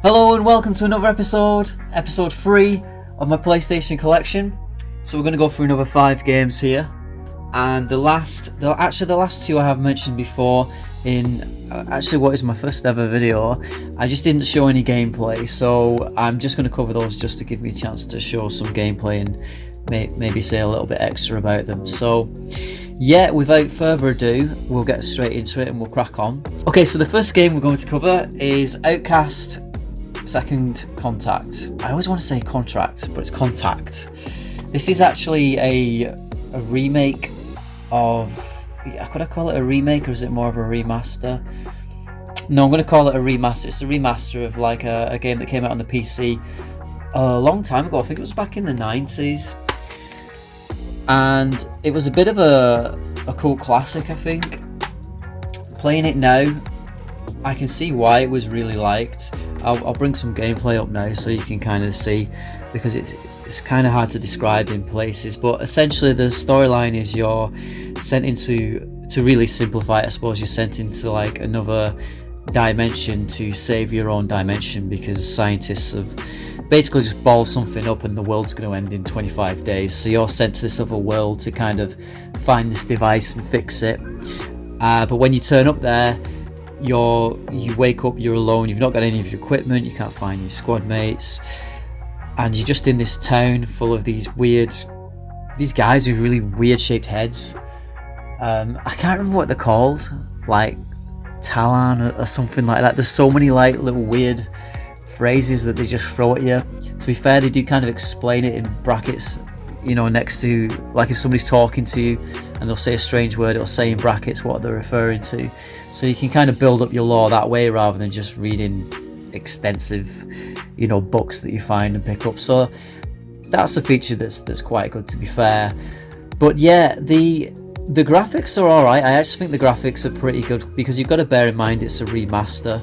Hello and welcome to another episode 3 of my PlayStation Collection. So we're going to go through another 5 games here, and the last two I have mentioned before in actually what is my first ever video. I just didn't show any gameplay, so I'm just going to cover those just to give me a chance to show some gameplay and maybe say a little bit extra about them. So yeah, without further ado, we'll get straight into it and we'll crack on. Okay, so the first game we're going to cover is Outcast Second Contact. I always want to say contract, but it's contact. This is actually a remake of, could I call it a remake or is it more of a remaster? No, I'm going to call it a remaster. It's a remaster of like a game that came out on the PC a long time ago. I think it was back in the 90s, and it was a bit of a cult classic. I think playing it now, I can see why it was really liked. I'll bring some gameplay up now so you can kind of see, because it's kind of hard to describe in places, but essentially the storyline is you're sent into, to really simplify it, I suppose, you're sent into like another dimension to save your own dimension, because scientists have basically just balled something up and the world's going to end in 25 days. So you're sent to this other world to kind of find this device and fix it. But when you turn up there, you wake up, you're alone, you've not got any of your equipment, you can't find your squad mates, and you're just in this town full of these guys with really weird shaped heads. I can't remember what they're called, like Talon or something like that. There's so many like little weird phrases that they just throw at you. To be fair, they do kind of explain it in brackets, you know, next to, like if somebody's talking to you and they'll say a strange word, it'll say in brackets what they're referring to. So you can kind of build up your lore that way rather than just reading extensive, you know, books that you find and pick up. So that's a feature that's quite good, to be fair. But yeah, the graphics are alright. I actually think the graphics are pretty good, because you've got to bear in mind it's a remaster.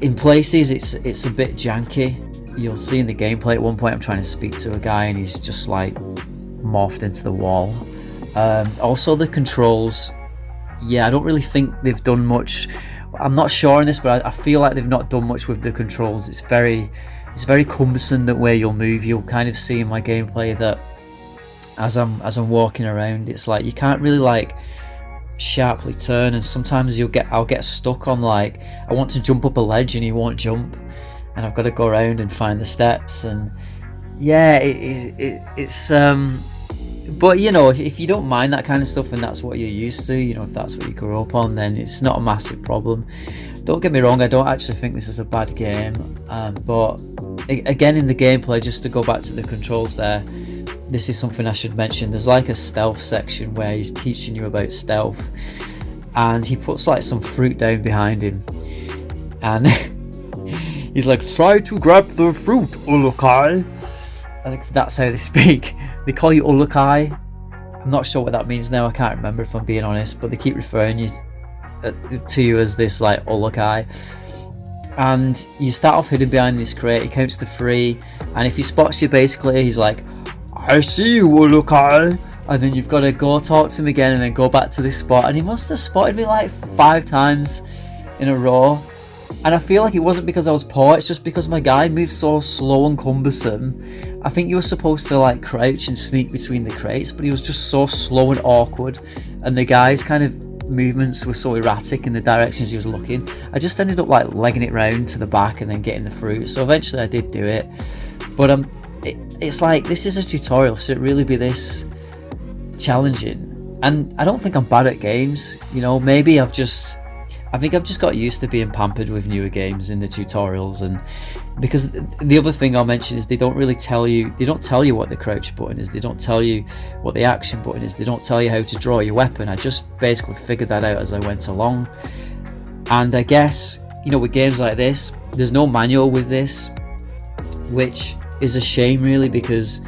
In places it's a bit janky. You'll see in the gameplay at one point I'm trying to speak to a guy and he's just like morphed into the wall. Also the controls, yeah, I don't really think they've done much. I'm not sure on this, but I feel like they've not done much with the controls. It's very cumbersome the way you'll move. You'll kind of see in my gameplay that as I'm walking around, it's like you can't really like sharply turn, and sometimes I'll get stuck on, like, I want to jump up a ledge and you won't jump, and I've got to go around and find the steps. And yeah, it's but you know, if you don't mind that kind of stuff and that's what you're used to, you know, if that's what you grew up on, then it's not a massive problem. Don't get me wrong, I don't actually think this is a bad game, but again, in the gameplay, just to go back to the controls there, this is something I should mention. There's like a stealth section where he's teaching you about stealth, and he puts like some fruit down behind him, and he's like, try to grab the fruit, Ulukai. I think that's how they speak. They call you Ulukai. I'm not sure what that means now, I can't remember if I'm being honest, but they keep referring to you as this like Ulukai. And you start off hidden behind this crate, he counts to 3, and if he spots you, basically he's like, I see you, Ulukai. And then you've got to go talk to him again and then go back to this spot, and he must have spotted me like 5 times in a row. And I feel like it wasn't because I was poor, it's just because my guy moved so slow and cumbersome. I think you were supposed to like crouch and sneak between the crates, but he was just so slow and awkward, and the guy's kind of movements were so erratic in the directions he was looking. I just ended up like legging it round to the back and then getting the fruit. So eventually I did do it, but it's like, this is a tutorial, should it really be this challenging? And I don't think I'm bad at games, you know, maybe I think I've just got used to being pampered with newer games in the tutorials. And because the other thing I'll mention is they don't tell you what the crouch button is, they don't tell you what the action button is, they don't tell you how to draw your weapon. I just basically figured that out as I went along. And I guess, you know, with games like this, there's no manual with this, which is a shame really, because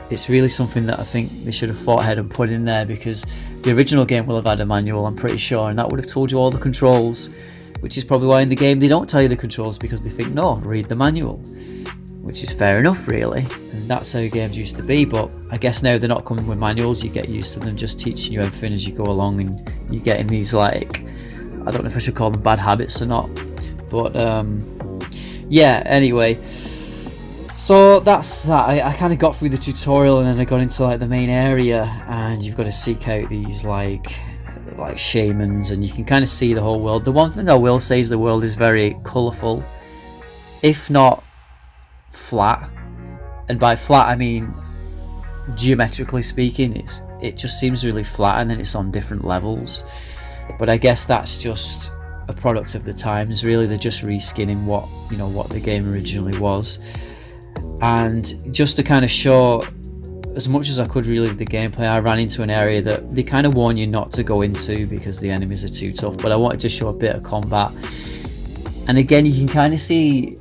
it's really something that I think they should have thought ahead and put in there, because the original game will have had a manual, I'm pretty sure, and that would have told you all the controls, which is probably why in the game they don't tell you the controls, because they think, no, read the manual, which is fair enough really, and that's how games used to be. But I guess now they're not coming with manuals, you get used to them just teaching you everything as you go along, and you get in these, like, I don't know if I should call them bad habits or not, but yeah, anyway, so that's that. I kind of got through the tutorial, and then I got into like the main area, and you've got to seek out these like shamans, and you can kind of see the whole world. The one thing I will say is the world is very colourful, if not flat, and by flat I mean geometrically speaking, it just seems really flat, and then it's on different levels. But I guess that's just a product of the times, really. They're just reskinning what the game originally was. And just to kind of show as much as I could really of the gameplay, I ran into an area that they kind of warn you not to go into because the enemies are too tough, but I wanted to show a bit of combat. And again, you can kind of see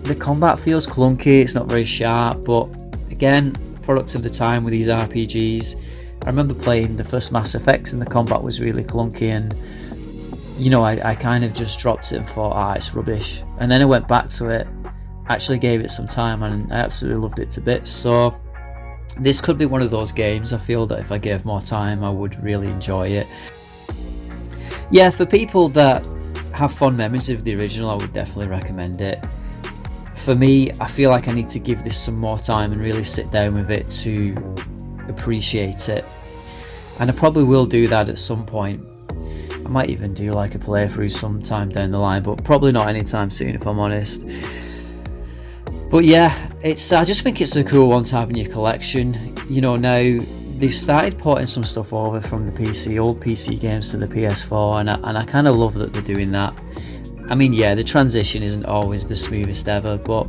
the combat feels clunky, it's not very sharp, but again, product of the time with these RPGs. I remember playing the first Mass Effects and the combat was really clunky, and I kind of just dropped it and thought, it's rubbish. And then I went back to it, actually gave it some time, and I absolutely loved it to bits. So this could be one of those games I feel that if I gave more time I would really enjoy it. Yeah, for people that have fond memories of the original, I would definitely recommend it. For me, I feel like I need to give this some more time and really sit down with it to appreciate it, and I probably will do that at some point. I might even do like a playthrough sometime down the line, but probably not anytime soon if I'm honest. But yeah, I just think it's a cool one to have in your collection. Now they've started porting some stuff over from the old PC games to the PS4, and I kind of love that they're doing that. I mean, yeah, the transition isn't always the smoothest ever, but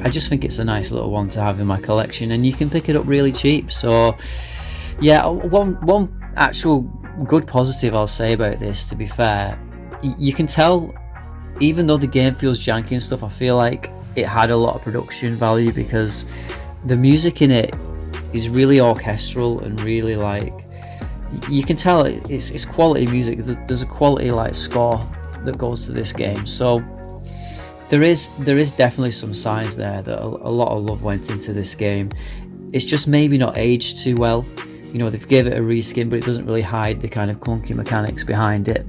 I just think it's a nice little one to have in my collection, and you can pick it up really cheap. So yeah, one actual good positive I'll say about this, to be fair, you can tell, even though the game feels janky and stuff, I feel like it had a lot of production value, because the music in it is really orchestral and really you can tell it's quality music. There's a quality score that goes to this game, so there is definitely some signs there that a lot of love went into this game. It's just maybe not aged too well. They've gave it a reskin, but it doesn't really hide the kind of clunky mechanics behind it.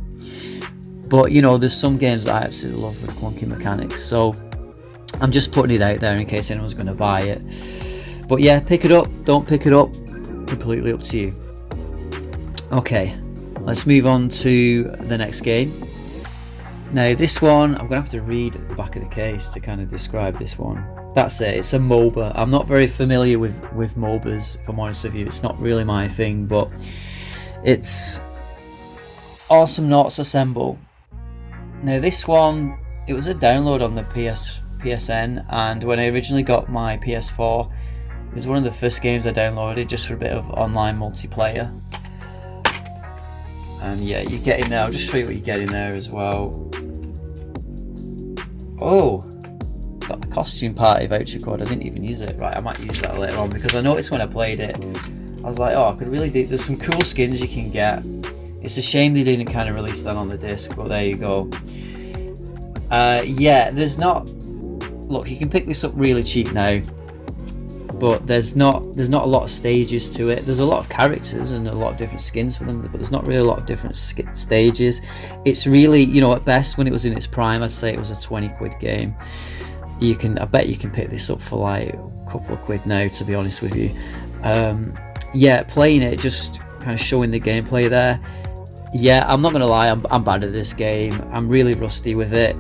But there's some games that I absolutely love with clunky mechanics, so I'm just putting it out there in case anyone's going to buy it. But yeah, pick it up, don't pick it up, completely up to you. Okay, let's move on to the next game. Now this one, I'm going to have to read the back of the case to kind of describe this one. That's it, it's a MOBA. I'm not very familiar with MOBAs, if I'm honest with you. It's not really my thing, but it's Awesomenauts Assemble. Now this one, it was a download on the PSN, and when I originally got my PS4, it was one of the first games I downloaded just for a bit of online multiplayer. And yeah, you get in there, I'll just show you what you get in there as well. Oh, got the costume party voucher code. I didn't even use it. Right, I might use that later on, because I noticed when I played it, I was like, I could really do, there's some cool skins you can get. It's a shame they didn't kind of release that on the disc, but there you go. Yeah, there's not, look, you can pick this up really cheap now, but there's not a lot of stages to it. There's a lot of characters and a lot of different skins for them, but there's not really a lot of different stages. It's really, at best, when it was in its prime, I'd say it was a 20 quid game. I bet you can pick this up for like a couple of quid now, to be honest with you. Yeah, playing it, just kind of showing the gameplay there. Yeah, I'm not gonna lie, I'm bad at this game. I'm really rusty with it.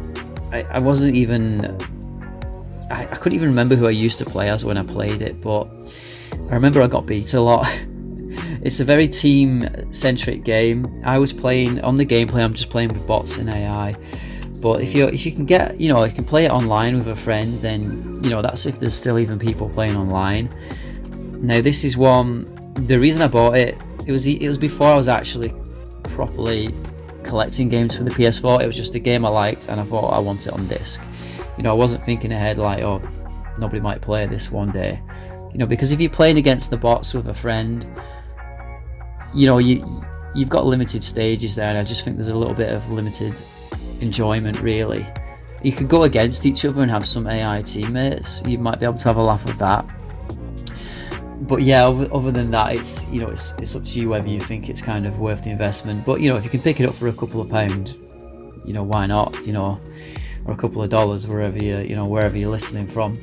I wasn't even, I couldn't even remember who I used to play as when I played it, but I remember I got beat a lot. It's a very team-centric game. I was playing, on the gameplay, I'm just playing with bots and AI. But if you can get, you can play it online with a friend, then, that's if there's still even people playing online. Now this is one, the reason I bought it, it was before I was actually properly collecting games for the PS4. It was just a game I liked, and I thought I want it on disc. I wasn't thinking ahead like, nobody might play this one day. Because if you're playing against the bots with a friend, you've got limited stages there, and I just think there's a little bit of limited enjoyment, really. You could go against each other and have some AI teammates. You might be able to have a laugh with that. But yeah, other than that, it's it's up to you whether you think it's kind of worth the investment. But if you can pick it up for a couple of pounds, why not? or a couple of dollars wherever you're listening from.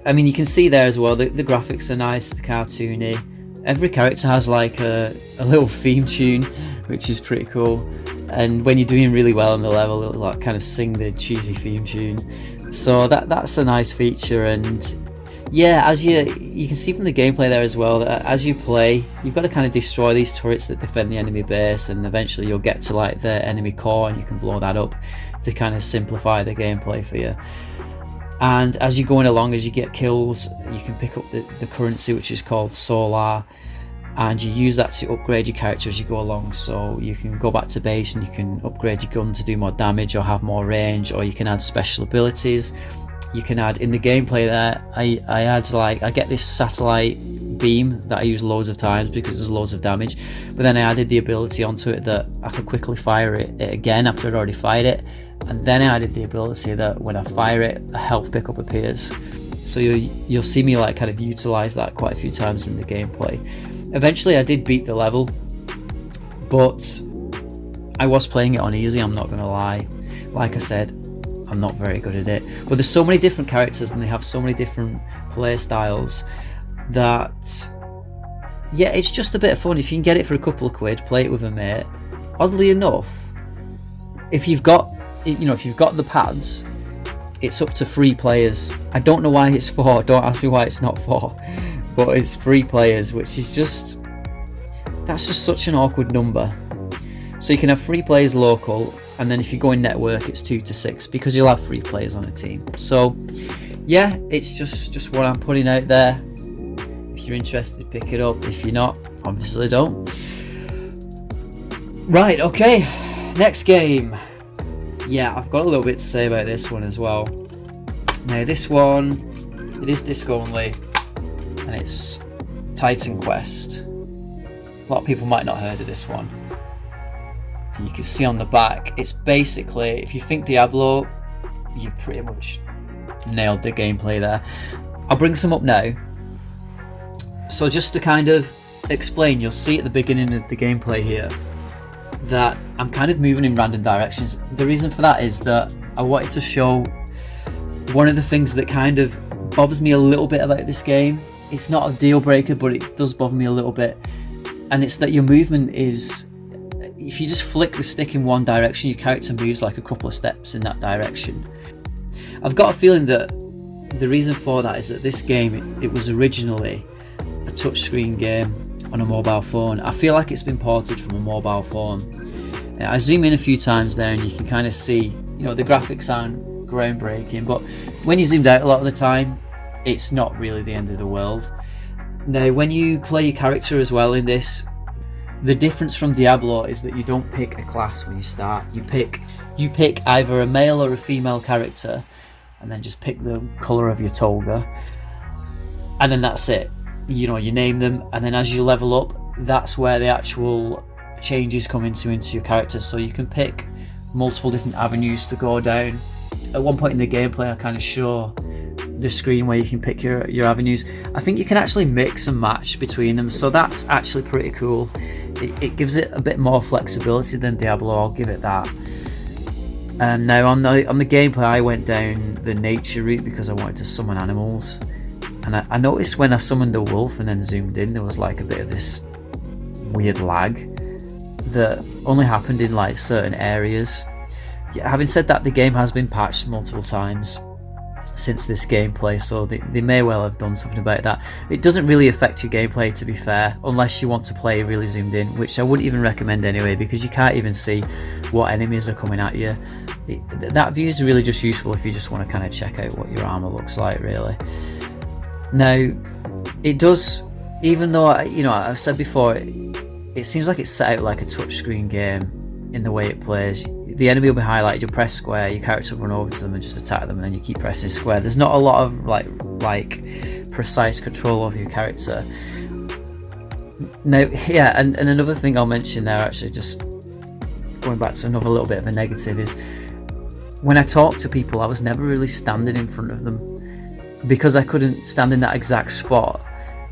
I mean, you can see there as well, the graphics are nice, the cartoony. Every character has like a little theme tune, which is pretty cool. And when you're doing really well in the level, it'll like kind of sing the cheesy theme tune. So that's a nice feature. And yeah, as you can see from the gameplay there as well, that as you play, you've got to kind of destroy these turrets that defend the enemy base, and eventually you'll get to like the enemy core and you can blow that up to kind of simplify the gameplay for you. And as you're going along, as you get kills, you can pick up the currency, which is called solar, and you use that to upgrade your character as you go along. So you can go back to base and you can upgrade your gun to do more damage or have more range, or you can add special abilities. You can add in the gameplay there, I get this satellite beam that I use loads of times because there's loads of damage, but then I added the ability onto it that I could quickly fire it again after I'd already fired it, and then I added the ability that when I fire it, a health pickup appears. So you'll see me like kind of utilize that quite a few times in the gameplay. Eventually I did beat the level, but I was playing it on easy, I'm not gonna lie. Like I said, I'm not very good at it, but there's so many different characters and they have so many different play styles that yeah, it's just a bit of fun. If you can get it for a couple of quid, play it with a mate. Oddly enough, if you've got the pads, it's up to 3 players. I don't know why it's 4, don't ask me why it's not 4, but it's 3 players, which is that's just such an awkward number. So you can have 3 players local, and then if you go in network, it's 2 to 6 because you'll have 3 players on a team. So yeah, it's just what I'm putting out there. If you're interested, pick it up. If you're not, obviously don't. Right, okay, next game. Yeah, I've got a little bit to say about this one as well. Now this one, it is disc only, and it's Titan Quest. A lot of people might not have heard of this one. And you can see on the back, it's basically, if you think Diablo, you've pretty much nailed the gameplay there. I'll bring some up now. So just to kind of explain, you'll see at the beginning of the gameplay here that I'm kind of moving in random directions. The reason for that is that I wanted to show one of the things that kind of bothers me a little bit about this game. It's not a deal breaker, but it does bother me a little bit. And it's that your movement is, if you just flick the stick in one direction, your character moves like a couple of steps in that direction. I've got a feeling that the reason for that is that this game, it was originally a touchscreen game on a mobile phone. I feel like it's been ported from a mobile phone. I zoom in a few times there and you can kind of see, the graphics aren't groundbreaking, but when you zoomed out a lot of the time, it's not really the end of the world. Now, when you play your character as well in this, the difference from Diablo is that you don't pick a class when you start. You pick either a male or a female character, and then just pick the colour of your toga, and then that's it. You name them, and then as you level up, that's where the actual changes come into your character. So you can pick multiple different avenues to go down. At one point in the gameplay, I kind of show the screen where you can pick your avenues. I think you can actually mix and match between them, so that's actually pretty cool. It gives it a bit more flexibility than Diablo, I'll give it that. Now on the gameplay, I went down the nature route because I wanted to summon animals, and I noticed when I summoned a wolf and then zoomed in, there was like a bit of this weird lag that only happened in like certain areas. Having said that, the game has been patched multiple times since this gameplay, so they may well have done something about that. It doesn't really affect your gameplay, to be fair, unless you want to play really zoomed in, which I wouldn't even recommend anyway, because you can't even see what enemies are coming at you. That view is really just useful if you just want to kind of check out what your armor looks like, really. Now, it does, even though I've said before, it seems like it's set out like a touchscreen game in the way it plays. The enemy will be highlighted, you'll press square, your character will run over to them and just attack them, and then you keep pressing square. There's not a lot of like precise control over your character. Now, yeah, and another thing I'll mention there, actually, just going back to another little bit of a negative, is when I talk to people, I was never really standing in front of them, because I couldn't stand in that exact spot.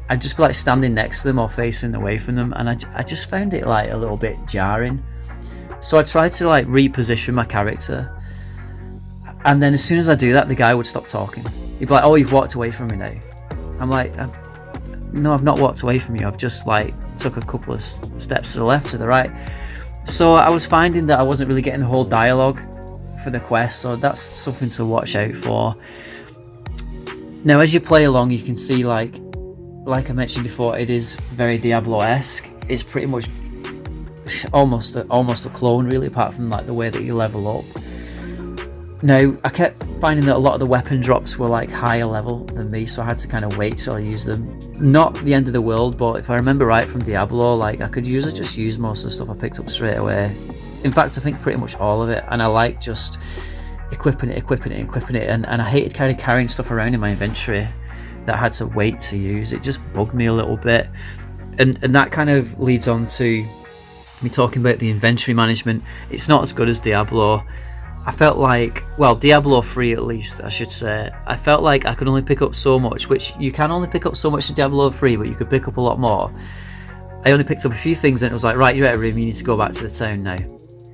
I'd just be like standing next to them or facing away from them, and I just found it like a little bit jarring. So I tried to like reposition my character, And then as soon as I do that, the guy would stop talking. He'd be like, "Oh, you've walked away from me now." I'm like, "No, I've not walked away from you. I've just like took a couple of steps to the left, to the right." So I was finding that I wasn't really getting the whole dialogue for the quest, so that's something to watch out for. Now, as you play along, you can see, like I mentioned before, it is very Diablo-esque. It's pretty much almost a clone, really, apart from like the way that you level up. Now, I kept finding that a lot of the weapon drops were like higher level than me, so I had to kind of wait till I used them. Not the end of the world, but if I remember right from Diablo, like I could usually just use most of the stuff I picked up straight away. In fact, I think pretty much all of it, and I like just equipping it, and I hated kind of carrying stuff around in my inventory that I had to wait to use. It just bugged me a little bit, and that kind of leads on to me talking about the inventory management. It's not as good as Diablo. I felt like, well, Diablo 3 at least, I should say, I felt like I could only pick up so much, which you can only pick up so much in Diablo 3, but you could pick up a lot more. I only picked up a few things and it was like, right, you're out of room, you need to go back to the town now.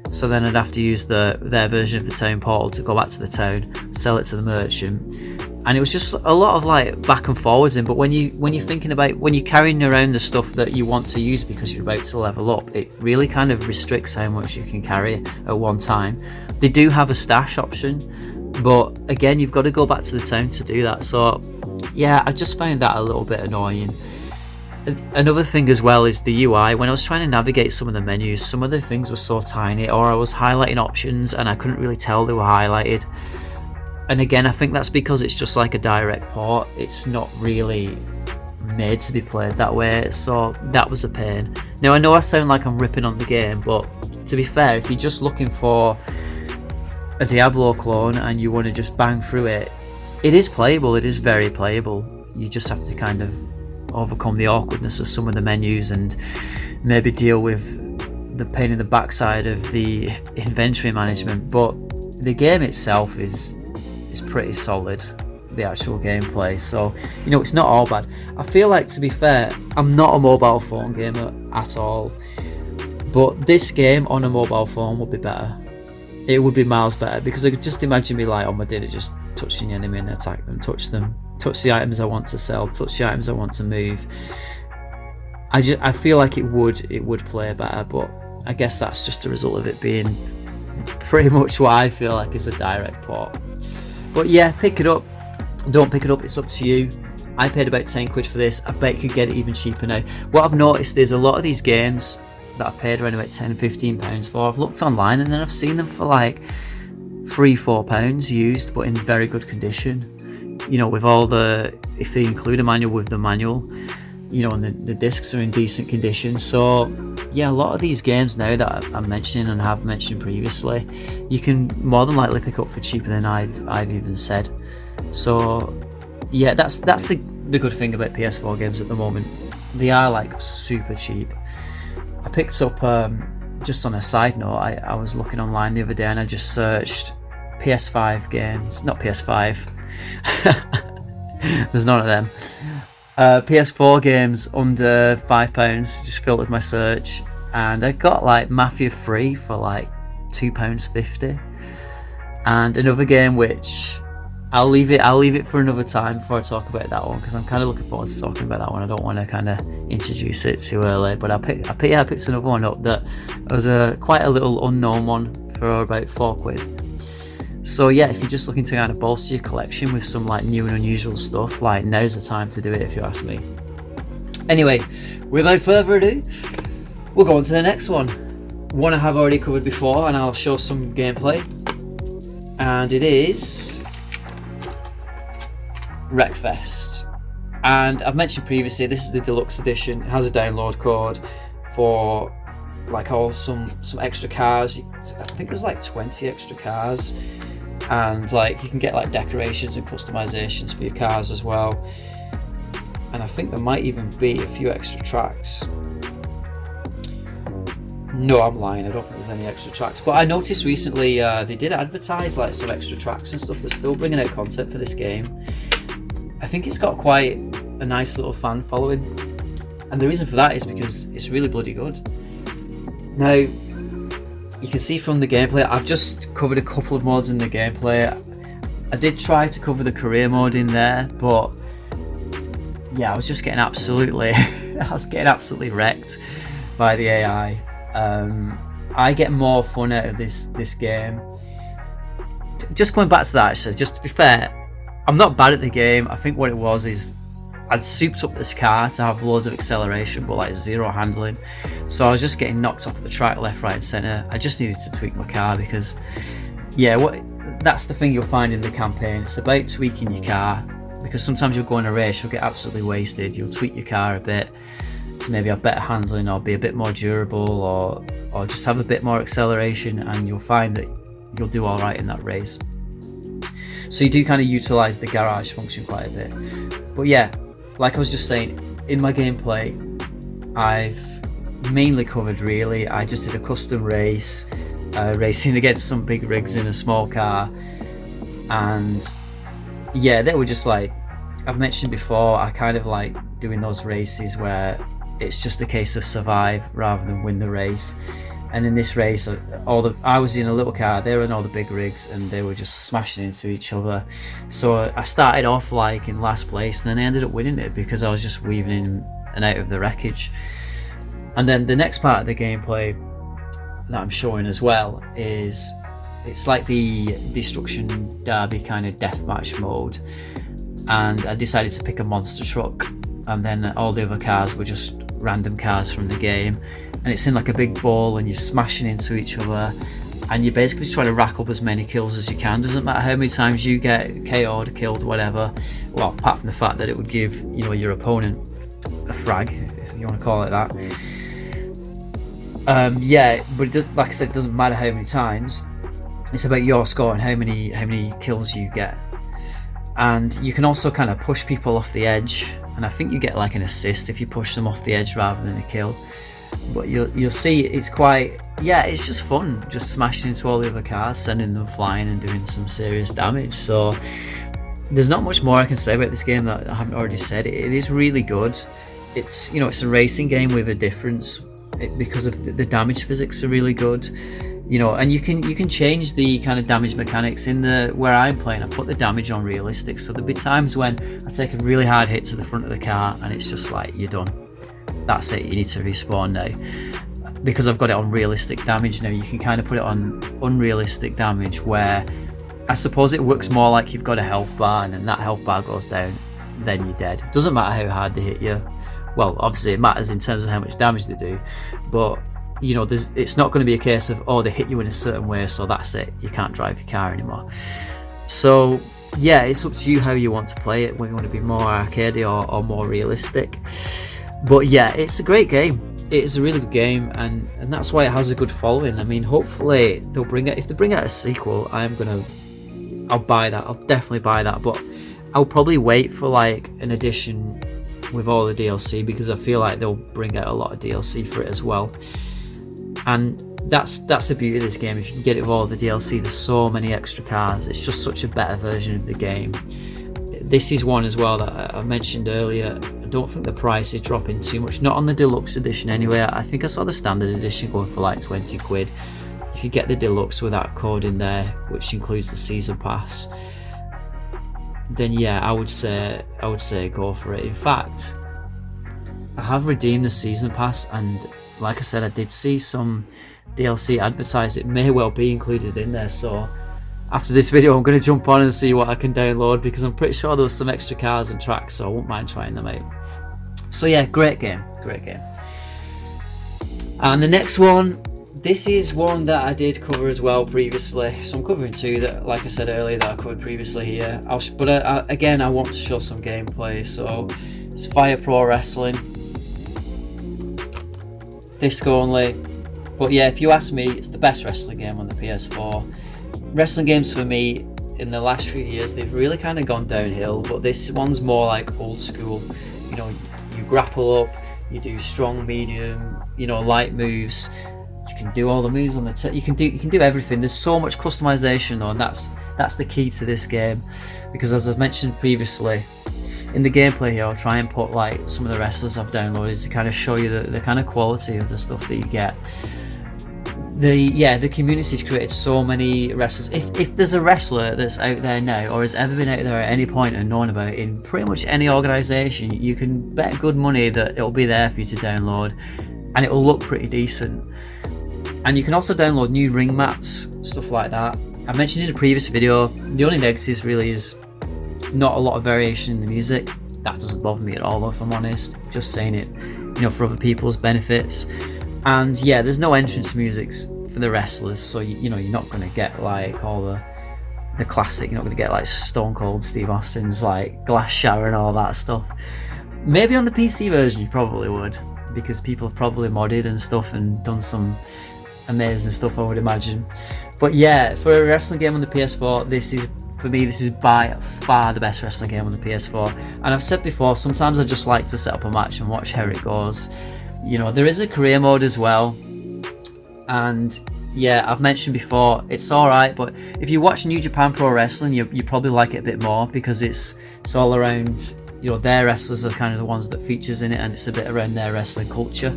So then I'd have to use their version of the town portal to go back to the town, sell it to the merchant. And it was just a lot of like back and forwards in, but when you're thinking about, when you're carrying around the stuff that you want to use because you're about to level up, it really kind of restricts how much you can carry at one time. They do have a stash option, but again, you've got to go back to the town to do that. So yeah, I just found that a little bit annoying. Another thing as well is the UI. When I was trying to navigate some of the menus, some of the things were so tiny, or I was highlighting options and I couldn't really tell they were highlighted. And again, I think that's because it's just like a direct port. It's not really made to be played that way, so that was a pain. Now, I know I sound like I'm ripping on the game, but to be fair, if you're just looking for a Diablo clone and you want to just bang through it, it is playable. It is very playable. You just have to kind of overcome the awkwardness of some of the menus and maybe deal with the pain in the backside of the inventory management. But the game itself is pretty solid, the actual gameplay, so you know, it's not all bad. I feel like, to be fair, I'm not a mobile phone gamer at all, but this game on a mobile phone would be better. It would be miles better, because I could just imagine me like on my dinner just touching the enemy and attack them, touch the items I want to sell, touch the items I want to move. I feel like it would play better, but I guess that's just a result of it being pretty much what I feel like is a direct port. But yeah, pick it up. Don't pick it up, it's up to you. I paid about 10 quid for this. I bet you could get it even cheaper now. What I've noticed is a lot of these games that I've paid around about £10-15 for, I've looked online and then I've seen them for like £3-4 used, but in very good condition. You know, with all the, if they include a manual with the manual, you know, and the discs are in decent condition. So yeah, a lot of these games now that I'm mentioning and have mentioned previously, you can more than likely pick up for cheaper than I've even said. So yeah, that's the good thing about PS4 games at the moment. They are like super cheap. I picked up, just on a side note, I was looking online the other day and I just searched PS5 games, not PS5, there's none of them. PS4 games under £5, just filtered my search, and I got like Mafia 3 for like £2.50, and another game which I'll leave it for another time before I talk about that one, because I'm kind of looking forward to talking about that one. I don't want to kind of introduce it too early, but I picked another one up that was quite a little unknown one for about £4. So yeah, if you're just looking to kind of bolster your collection with some like new and unusual stuff, like now's the time to do it, if you ask me. Anyway, without further ado, we'll go on to the next one. One I have already covered before, and I'll show some gameplay. And it is Wreckfest. And I've mentioned previously, this is the Deluxe edition. It has a download code for like some extra cars. I think there's like 20 extra cars. And like you can get like decorations and customizations for your cars as well, and I think there might even be a few extra tracks. No, I'm lying, I don't think there's any extra tracks, but I noticed recently they did advertise like some extra tracks and stuff. They're still bringing out content for this game. I think it's got quite a nice little fan following, and the reason for that is because it's really bloody good. Now, you can see from the gameplay, I've just covered a couple of mods in the gameplay. I did try to cover the career mode in there, but yeah, I was just getting absolutely wrecked by the AI. I get more fun out of this game. Just going back to that, actually, just to be fair, I'm not bad at the game. I think what it was is I'd souped up this car to have loads of acceleration but like zero handling, so I was just getting knocked off the track left, right and centre. I just needed to tweak my car because that's the thing you'll find in the campaign. It's about tweaking your car, because sometimes you'll go in a race, you'll get absolutely wasted, you'll tweak your car a bit to maybe have better handling or be a bit more durable or just have a bit more acceleration, and you'll find that you'll do all right in that race. So you do kind of utilize the garage function quite a bit. But yeah, like I was just saying, in my gameplay I've mainly covered, really, I just did a custom race, racing against some big rigs in a small car, and yeah, they were just like I've mentioned before, I kind of like doing those races where it's just a case of survive rather than win the race. And in this race, I was in a little car, they were in all the big rigs, and they were just smashing into each other. So I started off like in last place, and then I ended up winning it because I was just weaving in and out of the wreckage. And then the next part of the gameplay that I'm showing as well is it's like the Destruction Derby kind of deathmatch mode, and I decided to pick a monster truck, and then all the other cars were just random cars from the game, and it's in like a big ball and you're smashing into each other, and you're basically trying to rack up as many kills as you can. Doesn't matter how many times you get KO'd, killed, whatever, well, apart from the fact that it would give, you know, your opponent a frag, if you want to call it that. Yeah, but it does, like I said, it doesn't matter how many times, it's about your score and how many kills you get. And you can also kind of push people off the edge, and I think you get like an assist if you push them off the edge rather than a kill. But you'll see it's quite, yeah, it's just fun, just smashing into all the other cars, sending them flying and doing some serious damage. So there's not much more I can say about this game that I haven't already said. It is really good. It's, you know, it's a racing game with a difference, because of the damage physics are really good, you know, and you can change the kind of damage mechanics. In the where I'm playing, I put the damage on realistic, so there'll be times when I take a really hard hit to the front of the car and it's just like, you're done, that's it, you need to respawn now. Because I've got it on realistic damage now, you can kind of put it on unrealistic damage, where I suppose it works more like you've got a health bar, and then that health bar goes down, then you're dead. Doesn't matter how hard they hit you. Well, obviously it matters in terms of how much damage they do, but you know, it's not going to be a case of, oh, they hit you in a certain way, so that's it, you can't drive your car anymore. So yeah, it's up to you how you want to play it, whether you want to be more arcadey or more realistic. But yeah, it's a great game. It's a really good game, and that's why it has a good following. I mean, hopefully they'll bring it. If they bring out a sequel, I'll buy that. I'll definitely buy that, but I'll probably wait for like an edition with all the DLC, because I feel like they'll bring out a lot of DLC for it as well. And that's the beauty of this game. If you can get it with all the DLC, there's so many extra cars. It's just such a better version of the game. This is one as well that I mentioned earlier. I don't think the price is dropping too much, not on the deluxe edition anyway. I think I saw the standard edition going for like 20 quid. If you get the deluxe with that code in there, which includes the season pass, then yeah, I would say go for it. In fact, I have redeemed the season pass, and like I said, I did see some DLC advertised. It may well be included in there, so after this video I'm going to jump on and see what I can download, because I'm pretty sure there was some extra cars and tracks, so I won't mind trying them out. So yeah, great game. And the next one, this is one that I did cover as well previously, so I'm covering two that, like I said earlier, that I covered previously here. Again, I want to show some gameplay. So it's Fire Pro Wrestling, disc only, but yeah, if you ask me, it's the best wrestling game on the PS4. Wrestling games for me in the last few years, they've really kind of gone downhill, but this one's more like old school. You know, you grapple up, you do strong, medium, you know, light moves. You can do all the moves on the you can do everything. There's so much customization though, and that's the key to this game, because as I've mentioned previously, in the gameplay here I'll try and put like some of the wrestlers I've downloaded to kind of show you the kind of quality of the stuff that you get. the community's created so many wrestlers. If there's a wrestler that's out there now, or has ever been out there at any point and known about in pretty much any organisation, you can bet good money that it'll be there for you to download, and it'll look pretty decent. And you can also download new ring mats, stuff like that. I mentioned in a previous video, the only negatives really is not a lot of variation in the music. That doesn't bother me at all, if I'm honest. Just saying it, for other people's benefits. And yeah, there's no entrance musics for the wrestlers, so you're not going to get like all the classic. You're not going to get like Stone Cold Steve Austin's like Glass Shower and all that stuff. Maybe on the PC version you probably would, because people have probably modded and stuff and done some amazing stuff, I would imagine. But yeah, for a wrestling game on the PS4, this is by far the best wrestling game on the PS4. And I've said before, sometimes I just like to set up a match and watch how it goes. There is a career mode as well, and yeah, I've mentioned before, it's alright, but if you watch New Japan Pro Wrestling, you probably like it a bit more, because it's all around, their wrestlers are kind of the ones that features in it, and it's a bit around their wrestling culture.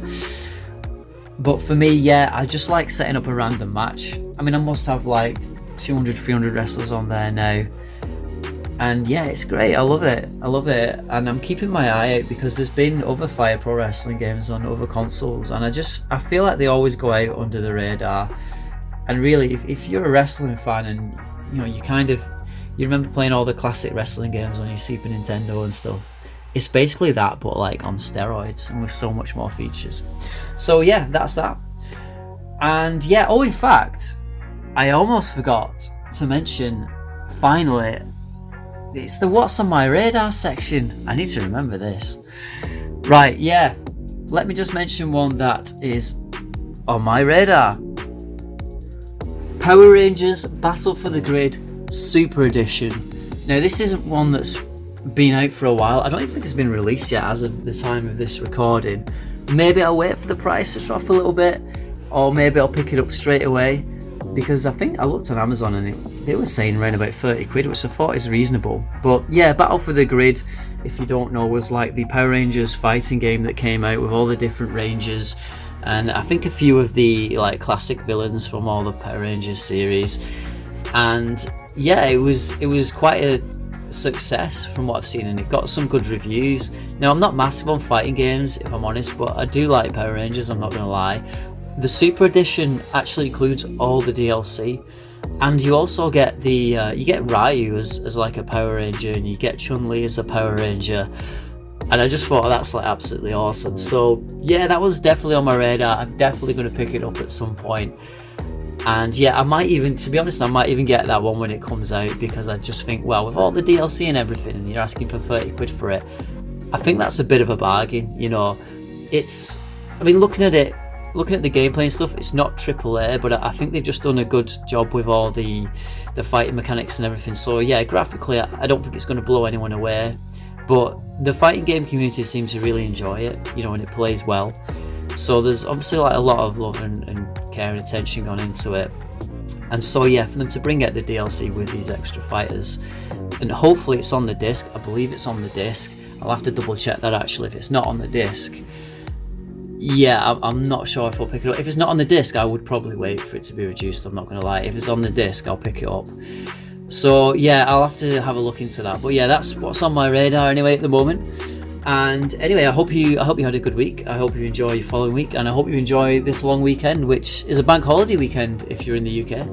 But for me, yeah, I just like setting up a random match. I mean, I must have like 200, 300 wrestlers on there now. And yeah, it's great. I love it. And I'm keeping my eye out, because there's been other Fire Pro Wrestling games on other consoles, and I feel like they always go out under the radar. And really, if you're a wrestling fan and you remember playing all the classic wrestling games on your Super Nintendo and stuff, it's basically that, but like on steroids and with so much more features. So yeah, that's that. And yeah, in fact, I almost forgot to mention, finally, it's the what's on my radar section. I need to remember this. Right, yeah, let me just mention one that is on my radar. Power Rangers Battle for the Grid Super Edition. Now, this isn't one that's been out for a while. I don't even think it's been released yet as of the time of this recording. Maybe I'll wait for the price to drop a little bit, or maybe I'll pick it up straight away, because I think I looked on Amazon and they were saying around about 30 quid, which I thought is reasonable. But yeah, Battle for the Grid, if you don't know, was like the Power Rangers fighting game that came out with all the different Rangers, and I think a few of the like classic villains from all the Power Rangers series. And yeah, it was quite a success from what I've seen, and it got some good reviews. Now, I'm not massive on fighting games, if I'm honest, but I do like Power Rangers, I'm not gonna lie. The Super Edition actually includes all the DLC, and you also get you get Ryu as like a Power Ranger, and you get Chun-Li as a Power Ranger, and I just thought that's like absolutely awesome. So yeah, that was definitely on my radar. I'm definitely going to pick it up at some point. And yeah, I might even get that one when it comes out, because I just think, well, with all the DLC and everything, and you're asking for 30 quid for it, I think that's a bit of a bargain. Looking at the gameplay and stuff, it's not AAA, but I think they've just done a good job with all the fighting mechanics and everything. So yeah, graphically, I don't think it's going to blow anyone away, but the fighting game community seems to really enjoy it, and it plays well. So there's obviously like a lot of love and care and attention gone into it. And so yeah, for them to bring out the DLC with these extra fighters, and hopefully it's on the disc. I believe it's on the disc. I'll have to double check that actually. If it's not on the disc, yeah, I'm not sure if I'll pick it up. If it's not on the disc, I would probably wait for it to be reduced, I'm not going to lie. If it's on the disc, I'll pick it up. So yeah, I'll have to have a look into that. But yeah, that's what's on my radar anyway at the moment. And anyway, I hope you had a good week. I hope you enjoy your following week, and I hope you enjoy this long weekend, which is a bank holiday weekend if you're in the UK.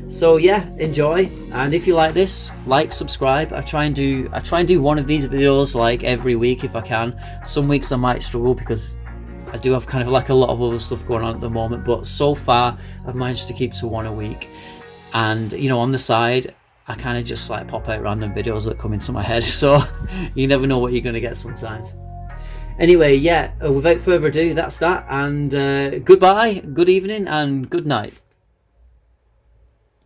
So yeah, enjoy. And if you like this, like, subscribe. I try and do one of these videos like every week if I can. Some weeks I might struggle because I do have kind of like a lot of other stuff going on at the moment, but so far I've managed to keep to one a week. And on the side, I kind of just like pop out random videos that come into my head, so you never know what you're going to get sometimes. Anyway, yeah, without further ado, that's that, and goodbye, good evening, and good night.